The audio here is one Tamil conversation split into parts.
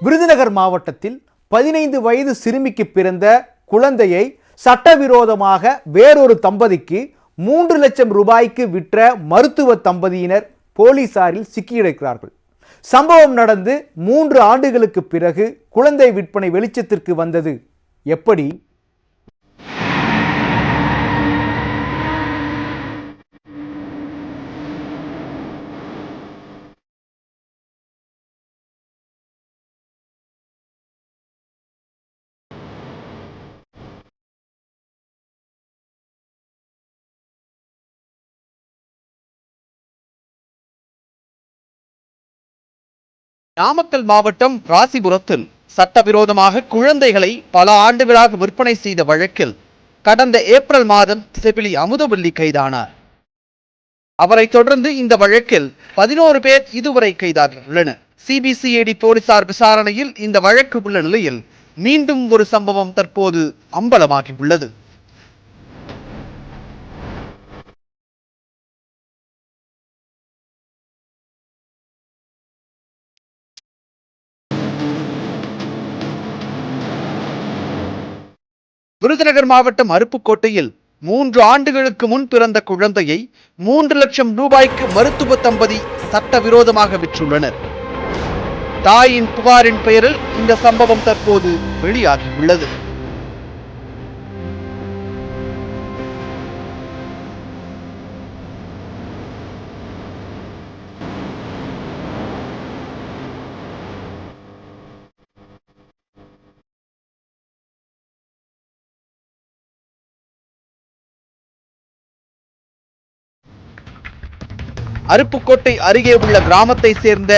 விருதுநகர் மாவட்டத்தில் 15 வயது சிறுமிக்கு பிறந்த குழந்தையை சட்டவிரோதமாக வேறொரு தம்பதிக்கு 3 லட்சம் ரூபாய்க்கு விற்ற மருத்துவ தம்பதியினர் போலீசாரில் சிக்கியிருக்கிறார்கள். சம்பவம் நடந்து 3 ஆண்டுகளுக்கு பிறகு குழந்தை விற்பனை வெளிச்சத்திற்கு வந்தது எப்படி? நாமக்கல் மாவட்டம் ராசிபுரத்தில் சட்டவிரோதமாக குழந்தைகளை பல ஆண்டுகளாக விற்பனை செய்த வழக்கில் கடந்த ஏப்ரல் மாதம் செவிலி அமுதவல்லி கைதானார். அவரை தொடர்ந்து இந்த வழக்கில் 11 பேர் இதுவரை கைதாகியுள்ளனர். சிபிசிஐடி போலீசார் விசாரணையில் இந்த வழக்கு உள்ள நிலையில் மீண்டும் ஒரு சம்பவம் தற்போது அம்பலமாகியுள்ளது. விருதுநகர் மாவட்டம் அருப்புக்கோட்டையில் 3 ஆண்டுகளுக்கு முன் பிறந்த குழந்தையை 3 லட்சம் ரூபாய்க்கு மருத்துவ தம்பதி சட்டவிரோதமாக விற்றுள்ளனர். தாயின் புகாரின் பெயரில் இந்த சம்பவம் தற்போது வெளியாகியுள்ளது. அருப்புக்கோட்டை அருகே உள்ள கிராமத்தை சேர்ந்த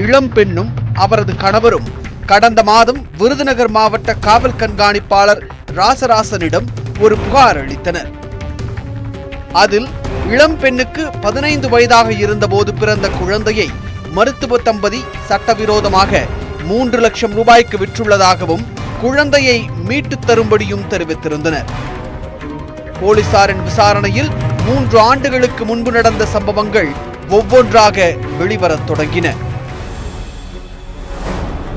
இளம் பெண்ணும் அவரது கணவரும் கடந்த மாதம் விருதுநகர் மாவட்ட காவல் கண்காணிப்பாளர் ராசராசனிடம் ஒரு புகார் அளித்தனர். அதில் இளம் பெண்ணுக்கு 15 வயதாக இருந்தபோது பிறந்த குழந்தையை மருத்துவ தம்பதி சட்டவிரோதமாக 3 லட்சம் ரூபாய்க்கு விற்றுள்ளதாகவும் குழந்தையை மீட்டு தரும்படியும் தெரிவித்திருந்தனர். போலீசாரின் விசாரணையில் 3 ஆண்டுகளுக்கு முன்பு நடந்த சம்பவங்கள் ஒவ்வொன்றாக வெளிவரத் தொடங்கின.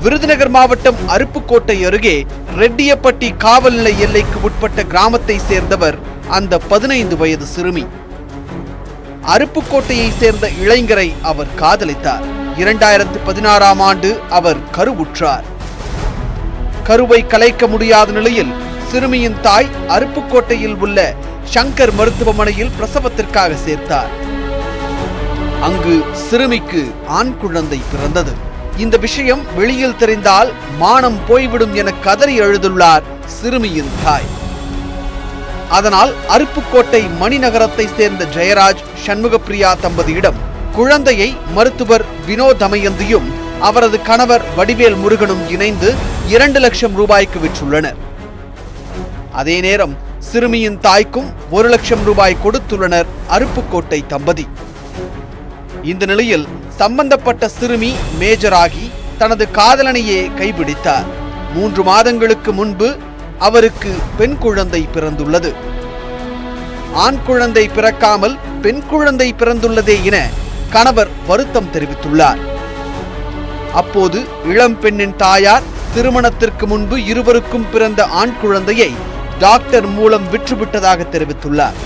விருதுநகர் மாவட்டம் அருப்புக்கோட்டை அருகே ரெட்டியப்பட்டி காவல் நிலைய எல்லைக்கு உட்பட்ட கிராமத்தை சேர்ந்தவர் அந்த 15 வயது சிறுமி. அருப்புக்கோட்டையை சேர்ந்த இளைஞரை அவர் காதலித்தார். 2016ஆம் ஆண்டு அவர் கருவுற்றார். கருவை கலைக்க முடியாத நிலையில் சிறுமியின் தாய் அருப்புக்கோட்டையில் உள்ள சங்கர் மருத்துவமனையில் பிரசவத்திற்காக சேர்த்தார். அங்கு சிறுமிக்கு ஆண் குழந்தை பிறந்தது. இந்த விஷயம் வெளியில் தெரிந்தால் மானம் போய்விடும் என கதறி அழுதுள்ளார் சிறுமியின் தாய். அதனால் அருப்புக்கோட்டை மணிநகரத்தை சேர்ந்த ஜெயராஜ் சண்முகப்பிரியா தம்பதியிடம் குழந்தையை மருத்துவர் வினோத் தமயந்தியும் அவரது கணவர் வடிவேல் முருகனும் இணைந்து 2 லட்சம் ரூபாய்க்கு விற்றுள்ளனர். அதே நேரம் சிறுமியின் தாய்க்கும் 1 லட்சம் ரூபாய் கொடுத்துள்ளனர் அருப்புக்கோட்டை தம்பதி. இந்த நிலையில் சம்பந்தப்பட்ட சிறுமி மேஜராகி தனது காதலனையே கைபிடித்தார். 3 மாதங்களுக்கு முன்பு அவருக்கு பெண் குழந்தை பிறந்துள்ளது. ஆண் குழந்தை பிறக்காமல் பெண் குழந்தை பிறந்துள்ளதே என கணவர் வருத்தம் தெரிவித்துள்ளார். அப்போது இளம் பெண்ணின் தாயார் திருமணத்திற்கு முன்பு இருவருக்கும் பிறந்த ஆண் குழந்தையை டாக்டர் மூலம் விற்றுவிட்டதாக தெரிவித்துள்ளார்.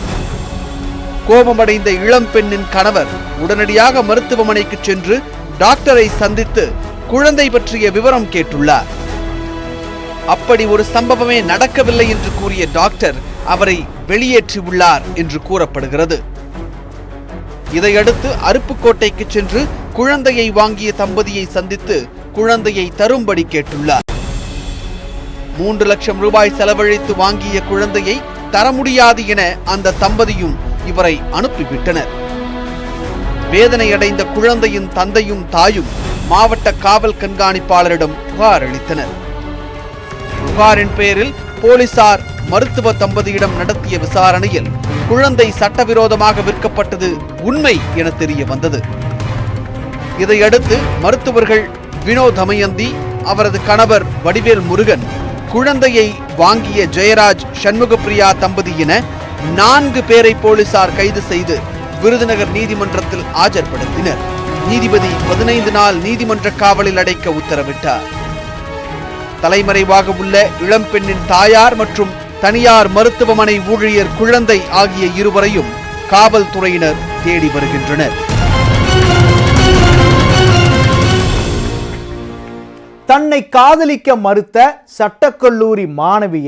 கோபமடைந்த இளம் பெண்ணின் கணவர் உடனடியாக மருத்துவமனைக்கு சென்று டாக்டரை சந்தித்து குழந்தை பற்றிய விவரம் கேட்டுள்ளார். அப்படி ஒரு சம்பவமே நடக்கவில்லை என்று கூறிய டாக்டர் அவரை வெளியேற்றியுள்ளார் என்று கூறப்படுகிறது. இதையடுத்து அருப்புக்கோட்டைக்கு சென்று குழந்தையை வாங்கிய தம்பதியை சந்தித்து குழந்தையை தரும்படி கேட்டுள்ளார். 3 லட்சம் ரூபாய் செலவழித்து வாங்கிய குழந்தையை தர முடியாது என அந்த தம்பதியும் இவரை அனுப்பிவிட்டனர். வேதனையடைந்த குழந்தையின் தந்தையும் தாயும் மாவட்ட காவல் கண்காணிப்பாளரிடம் புகார் அளித்தனர். புகாரின் பெயரில் போலீசார் மருத்துவ தம்பதியிடம் நடத்திய விசாரணையில் குழந்தை சட்டவிரோதமாக விற்கப்பட்டது உண்மை என தெரிய வந்தது. இதையடுத்து மருத்துவர்கள் வினோத் தமயந்தி, அவரது கணவர் வடிவேல் முருகன், குழந்தையை வாங்கிய ஜெயராஜ் சண்முகப்பிரியா தம்பதி என 4 பேரை போலீசார் கைது செய்து விருதுநகர் நீதிமன்றத்தில் ஆஜர்படுத்தினர். நீதிபதி 15 நாள் நீதிமன்ற காவலில் அடைக்க உத்தரவிட்டார். தலைமறைவாக உள்ள இளம்பெண்ணின் தாயார் மற்றும் தனியார் மருத்துவமனை ஊழியர் குழந்தை ஆகிய இருவரையும் காவல்துறையினர் தேடி வருகின்றனர். தன்னை காதலிக்க மறுத்த சட்டக்கல்லூரி மாணவியை